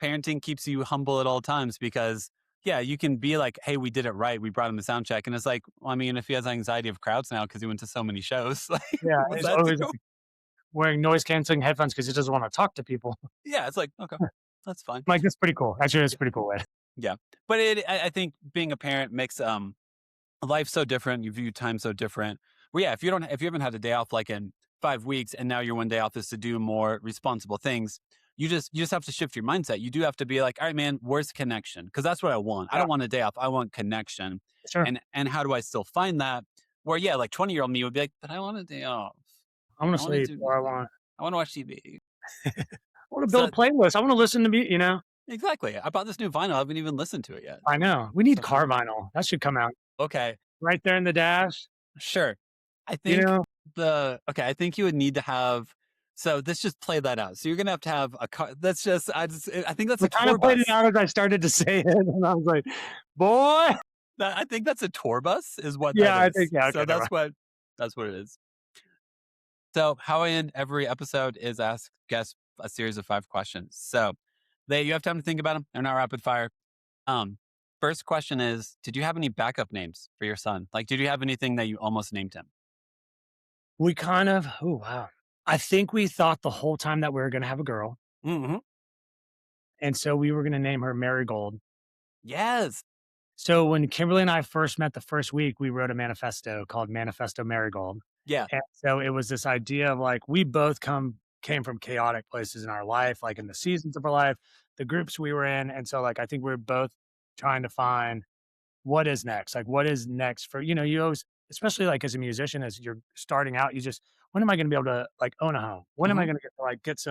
parenting keeps you humble at all times because yeah, you can be like, hey, we did it right. We brought him to sound check. And it's like, well, I mean, if he has anxiety of crowds now because he went to so many shows, like,
Yeah.
what's
He's
that
always
do?
wearing noise canceling headphones because he doesn't want to talk to people.
Yeah, it's like, okay, that's fine.
Like, that's pretty cool. Actually, it's a pretty cool way.
Yeah. But I think being a parent makes life so different. You view time so different. Well, yeah, if you haven't had a day off like in 5 weeks and now your one day off is to do more responsible things, you just have to shift your mindset. You do have to be like, all right, man, where's connection? Because that's what I want. I don't want a day off. I want connection.
Sure.
And how do I still find that? Where yeah, like 20-year-old me would be like, but I want a day off.
I want to sleep or I
want to watch TV.
I want to build a playlist. I want to listen to me, you know?
Exactly. I bought this new vinyl. I haven't even listened to it yet.
I know. We need car vinyl. That should come out.
Okay.
Right there in the dash.
Sure. I think
You know?
I think you would need to have. So let's just play that out. So you're gonna have to have a car. That's just. I think that's
We
a
kind
tour
of played
bus.
it out as I started to say it, and I was like, "Boy."
I think that's a tour bus. Is what?
Yeah,
that is.
I think yeah. Okay,
So that's what it is. So how I end every episode is ask guests a series of 5 questions. So you have time to think about them. They're not rapid fire. First question is: did you have any backup names for your son? Like, did you have anything that you almost named him?
We kind of. Oh wow. I think we thought the whole time that we were going to have a girl,
Mm-hmm.
and so we were going to name her Marigold.
Yes.
So when Kimberly and I first met the first week, we wrote a manifesto called Manifesto Marigold.
Yeah.
And so it was this idea of like, we both came from chaotic places in our life, like in the seasons of our life, the groups we were in. And so like, I think we're both trying to find what is next, like what is next for, you know, you always, especially like as a musician, as you're starting out, when am I going to be able to like own a home? When am I going to get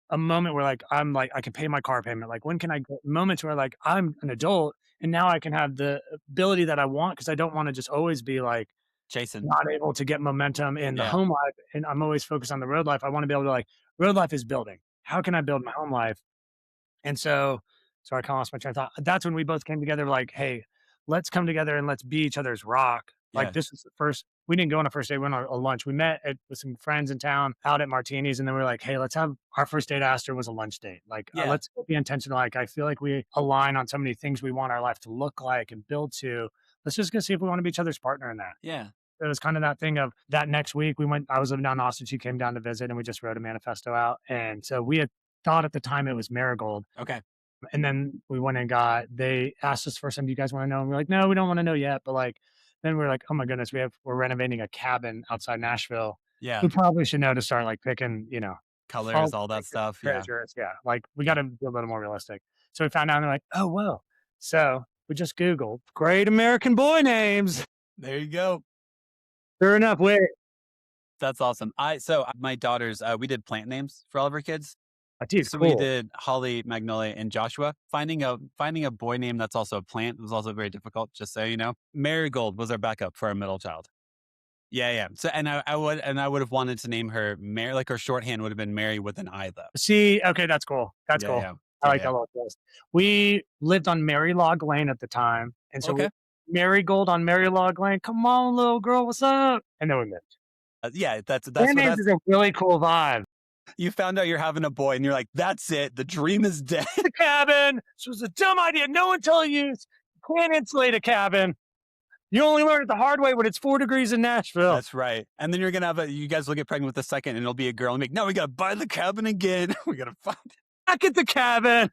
a moment where like, I'm like, I can pay my car payment. Like when can I get moments where like I'm an adult and now I can have the ability that I want? Cause I don't want to just always be like,
Jason,
not able to get momentum in the home life. And I'm always focused on the road life. I want to be able to like, road life is building. How can I build my home life? And so I kind of lost my train of thought. That's when we both came together like, hey, let's come together and let's be each other's rock. Like this was the first, we didn't go on a first date, we went on a lunch. We met with some friends in town out at Martini's. And then we were like, hey, let's have our first date after was a lunch date. Like, let's be intentional. Like, I feel like we align on so many things we want our life to look like and build to. Let's just go see if we want to be each other's partner in that.
Yeah.
it was kind of that thing of that next week I was living down in Austin. She came down to visit and we just wrote a manifesto out. And so we had thought at the time it was marigold.
Okay.
And then we went and they asked us first time, do you guys want to know? And we're like, no, we don't want to know yet. But like, then we're like, oh my goodness, we're renovating a cabin outside Nashville.
Yeah.
We probably should know to start like picking,
Colors, all that stuff. Yeah.
treasures. Yeah. Like we got to be a little more realistic. So we found out and they're like, oh, well. So we just Googled great American boy names.
There you go.
Sure enough,
That's awesome. My daughters, we did plant names for all of our kids.
So
we did Holly, Magnolia, and Joshua. Finding a boy name that's also a plant was also very difficult, just so you know. Marigold was our backup for our middle child. Yeah. So I would have wanted to name her Mary, like her shorthand would have been Mary with an I though.
See, okay, that's cool. That's cool.
Yeah.
I like that little twist. We lived on Mary Log Lane at the time. And so Marigold on Mary Log Lane. Come on, little girl, what's up? And then we moved.
That's
names is a really cool vibe.
You found out you're having a boy and you're like, that's it. The dream is dead.
The cabin. This was a dumb idea. No one told you. You can't insulate a cabin. You only learn it the hard way when it's 4 degrees in Nashville.
That's right. And then you're going to you guys will get pregnant with the second and it'll be a girl. And no, we got to buy the cabin again. We got to find it.
Back at the cabin.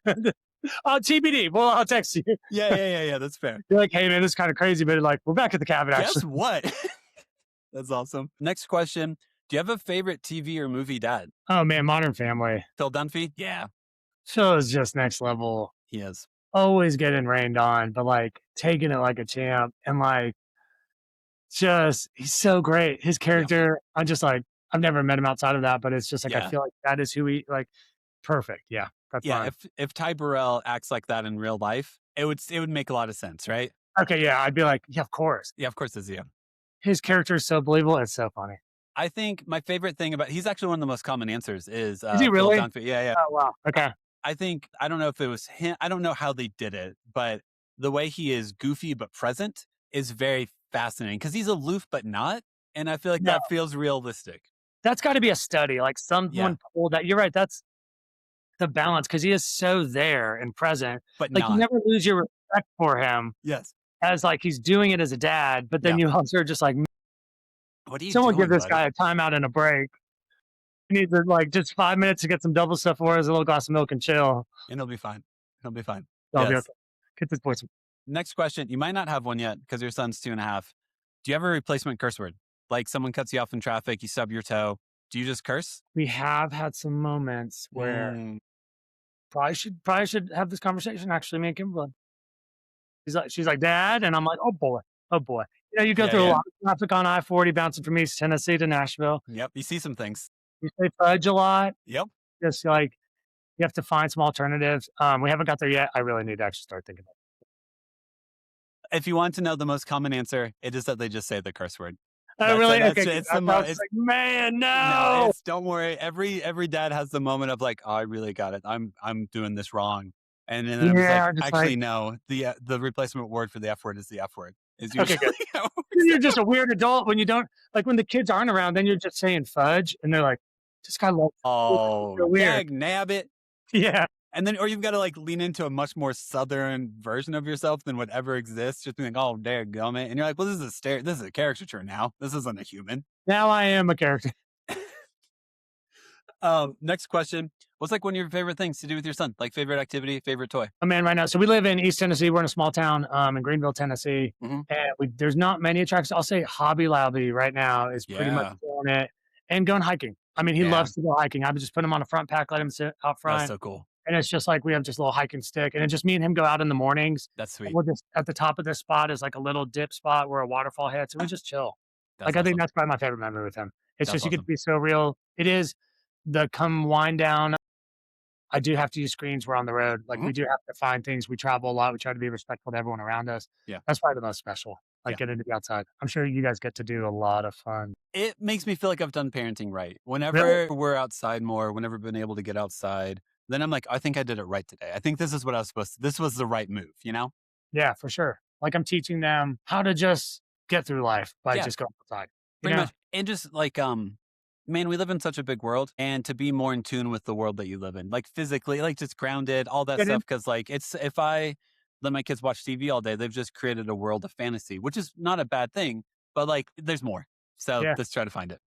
TBD. Well, I'll text you.
Yeah. That's fair.
You're like, hey man, this is kind of crazy, but like, we're back at the cabin actually.
Guess what? That's awesome. Next question. Do you have a favorite TV or movie dad?
Oh man, Modern Family.
Phil Dunphy? Yeah.
Phil is just next level.
He is.
Always getting rained on, but like taking it like a champ and like he's so great. His character, I'm just like, I've never met him outside of that, but it's just like, I feel like that is who he like, perfect. Yeah. That's fine.
If Ty Burrell acts like that in real life, it would make a lot of sense, right?
Okay. Yeah. I'd be like, yeah, of course.
Yeah, of course it's you.
His character is so believable. It's so funny.
I think my favorite thing he's actually one of the most common answers is
he really?
Phil Dunphy. Yeah.
Oh, wow. Okay.
I don't know if it was him. I don't know how they did it, but the way he is goofy but present is very fascinating because he's aloof but not. And I feel like that feels realistic.
That's got to be a study. Like someone pulled that. You're right. That's the balance because he is so there and present.
But
like you never lose your respect for him.
Yes.
As like he's doing it as a dad, but then you also are just like,
what are you
someone
doing,
give this
buddy?
guy a timeout and a break. He needs like just 5 minutes to get some double stuff or a little glass of milk and chill.
And he'll be fine.
I'll be okay. Get this boy some.
Next question. You might not have one yet because your son's 2.5. Do you have a replacement curse word? Like someone cuts you off in traffic, you stub your toe. Do you just curse?
We have had some moments where probably should have this conversation. Actually, me and Kimberly. She's like, Dad, and I'm like, oh boy. You go through a lot of traffic on I-40 bouncing from East Tennessee to Nashville.
Yep, you see some things.
You say fudge a lot.
Yep.
Just like you have to find some alternatives. We haven't got there yet. I really need to actually start thinking about
it. If you want to know the most common answer, it is that they just say the curse word.
Oh, really?
It's like,
man, no.
Don't worry. Every dad has the moment of like, oh, I really got it. I'm doing this wrong. And then I'm like, actually, no. The replacement word for the F word is the F word. Is usually
you're just a weird adult when you don't like when the kids aren't around. Then you're just saying fudge, and they're like, "This guy loves."
Oh,
so weird.
Nabbit.
Yeah.
And then, or you've got to like lean into a much more southern version of yourself than whatever exists. Just being like, "Oh, dadgummit," and you're like, "Well, this is a caricature now. This isn't a human."
Now I am a character.
Next question. What's like one of your favorite things to do with your son? Like favorite activity, favorite toy?
Oh man, right now. So we live in East Tennessee. We're in a small town in Greenville, Tennessee.
Mm-hmm.
And there's not many attractions. I'll say Hobby Lobby right now is pretty much doing it. And going hiking. I mean, he loves to go hiking. I would just put him on a front pack, let him sit out front.
That's so cool.
And it's just like we have just a little hiking stick. And it's just me and him go out in the mornings.
That's sweet.
We're just at the top of this spot is like a little dip spot where a waterfall hits. And we just chill. I think that's probably my favorite memory with him. It's just you get to be so real. It is the come wind down. I do have to use screens. We're on the road. Like we do have to find things. We travel a lot. We try to be respectful to everyone around us.
Yeah.
That's probably the most special. Like getting to be outside. I'm sure you guys get to do a lot of fun.
It makes me feel like I've done parenting right. Whenever we're outside more, whenever I've been able to get outside, then I'm like, I think I did it right today. I think this is what I was supposed to, this was the right move, you know?
Yeah, for sure. Like I'm teaching them how to just get through life by just going outside.
Pretty much. And just like, man, we live in such a big world, and to be more in tune with the world that you live in, like physically, like just grounded, all that stuff. Cause like if I let my kids watch TV all day, they've just created a world of fantasy, which is not a bad thing. but like there's more. So
Yeah.
let's try to find it.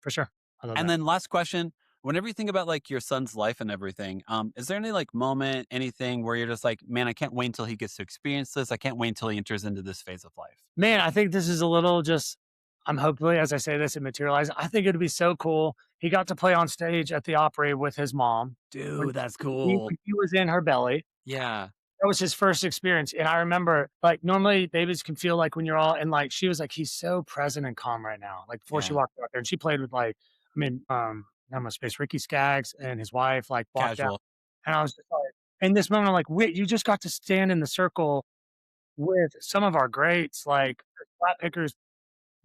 For sure. I love
And
that.
then last question, whenever you think about like your son's life and everything, is there any like moment, anything where you're just like, man, I can't wait until he gets to experience this. I can't wait until he enters into this phase of life.
Man, I think this is a little just, I'm hopefully, as I say this, it materializes. I think it'd be so cool. He got to play on stage at the Opry with his mom.
Dude, that's
When
cool.
he was in her belly.
Yeah.
That was his first experience. And I remember, like, normally babies can feel like when you're all, and like, she was like, he's so present and calm right now. Like, before she
Yeah.
walked out there, and she played with, like, I'm a space, Ricky Skaggs and his wife, like, walked out.
Casual.
And I was just like, in this moment, I'm like, wait, you just got to stand in the circle with some of our greats, like flat pickers,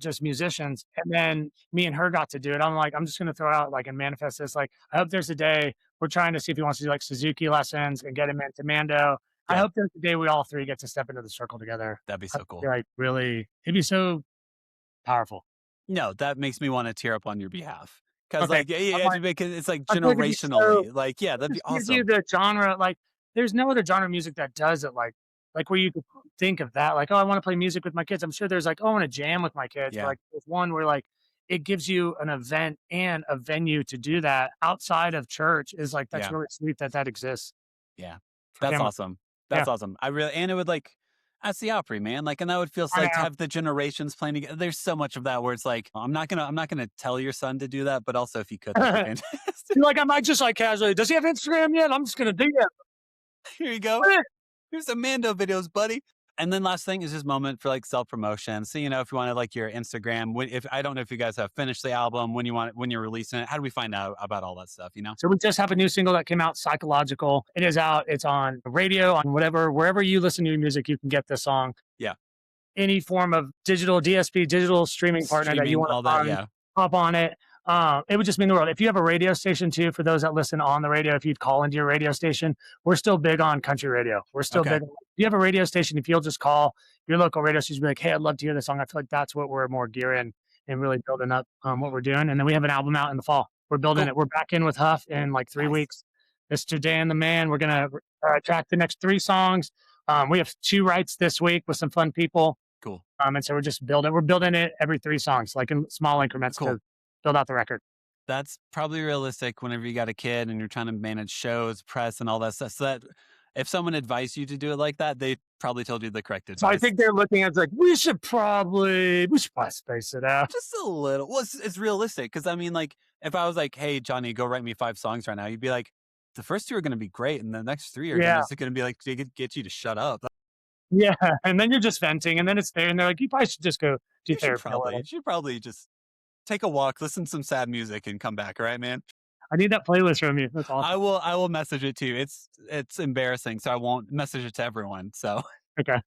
just musicians. And then me and her got to do it. I'm like, I'm just going to throw out like and manifest this. Like, I hope there's a day we're trying to see if he wants to do like Suzuki lessons and get him into Mando. I
Yeah.
hope there's a day we all three get to step into the circle together.
That'd be so cool.
Like, really, it'd be so powerful.
No, that makes me want to tear up on your behalf. Because
Okay.
like, yeah,
I'm like,
because it's like
I feel like it'd be
generationally,
so,
like, yeah, that'd be
just gives you
awesome.
the genre. Like, there's no other genre of music that does it. Like where you could think of that. Like, oh, I want to play music with my kids. I'm sure there's like, oh, I want to jam with my kids.
Yeah.
But like, there's one where like it gives you an event and a venue to do that outside of church. Is like that's
Yeah.
really sweet that exists.
Yeah.
for
That's
camera.
awesome. That's awesome. I really, and it would like, that's the Opry, man. Like, and that would feel
I
like to
know.
have the generations playing together. There's so much of that where it's like, I'm not gonna tell your son to do that, but also if you could, that'd be fantastic.
Like, I might just like casually, does he have Instagram yet? I'm just gonna do it.
Here you go. Here's some Mando videos, buddy. And then last thing is this moment for like self-promotion. So, if you want to like your Instagram, if I don't know if you guys have finished the album, when you're releasing it, how do we find out about all that stuff,
So we just have a new single that came out, Psychological. It is out. It's on radio, on wherever you listen to your music, you can get this song.
Yeah.
Any form of digital DSP, digital streaming partner that you want
all
to
that,
find,
yeah.
hop on it. It would just mean the world. If you have a radio station too, for those that listen on the radio, if you'd call into your radio station, we're still big on country radio. We're still
Okay.
big. If you have a radio station, if you'll just call your local radio station, be like, hey, I'd love to hear this song. I feel like that's what we're more gearing and really building up what we're doing. And then we have an album out in the fall. We're building it. We're back in with Huff in like 3 weeks. Mr. Dan the Man. We're going to track the next 3 songs. We have 2 writes this week with some fun people.
Cool.
And so we're just building. We're building it every 3 songs, like in small increments to build out the record.
That's probably realistic whenever you got a kid and you're trying to manage shows, press, and all that stuff. So that if someone advised you to do it like that, they probably told you the correct advice.
So I think they're looking at it like, we should probably space it out.
Just a little. Well, it's realistic because I mean, like, if I was like, hey, Johnny, go write me 5 songs right now, you'd be like, the first 2 are going to be great, and the next 3 are just going to be like, they get you to shut up.
Yeah, and then you're just venting, and then it's there, and they're like, you probably should just go do therapy.
You should probably just take a walk, listen to some sad music, and come back. All right, man.
I need that playlist from you. That's awesome.
I will message it to you. It's embarrassing, so I won't message it to everyone. So
okay.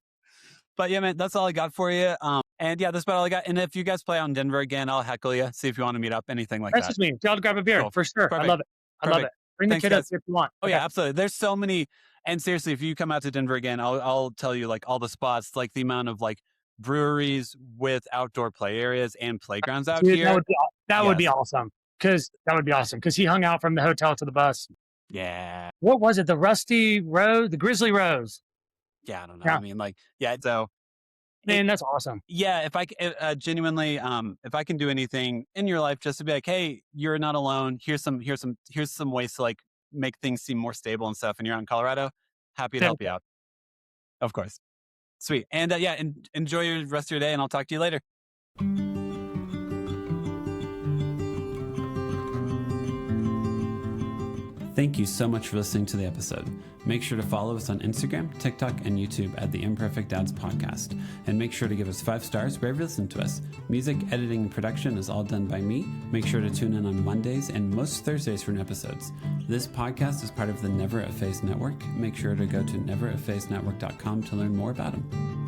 But yeah, man, that's all I got for you. And yeah, that's about all I got. And if you guys play out in Denver again, I'll heckle you. See if you want to meet up, anything like
That's
that.
just me. I'll grab a beer
Cool.
for sure.
Perfect.
I love it. I love it. Bring
Thanks,
the kid up
guys.
if you want.
Oh
Okay.
yeah, absolutely. There's so many. And seriously, if you come out to Denver again, I'll tell you like all the spots, like the amount of like breweries with outdoor play areas and playgrounds out
Dude,
here.
that would be awesome. Because he hung out from the hotel to the bus.
Yeah.
What was it? The Rusty Rose, the Grizzly Rose.
Yeah, I don't know.
Yeah.
I mean, like, yeah. So,
Man, that's awesome.
yeah, if I genuinely, if I can do anything in your life, just to be like, hey, you're not alone. Here's some ways to like make things seem more stable and stuff. And you're out in Colorado, happy to help you out. Of course. Sweet. And yeah, enjoy your rest of your day, and I'll talk to you later.
Thank you so much for listening to the episode. Make sure to follow us on Instagram, TikTok, and YouTube at the Imperfect Dads Podcast. And make sure to give us 5 stars wherever you listen to us. Music, editing, and production is all done by me. Make sure to tune in on Mondays and most Thursdays for new episodes. This podcast is part of the Never a Face Network. Make sure to go to neverafacенetwork.com to learn more about them.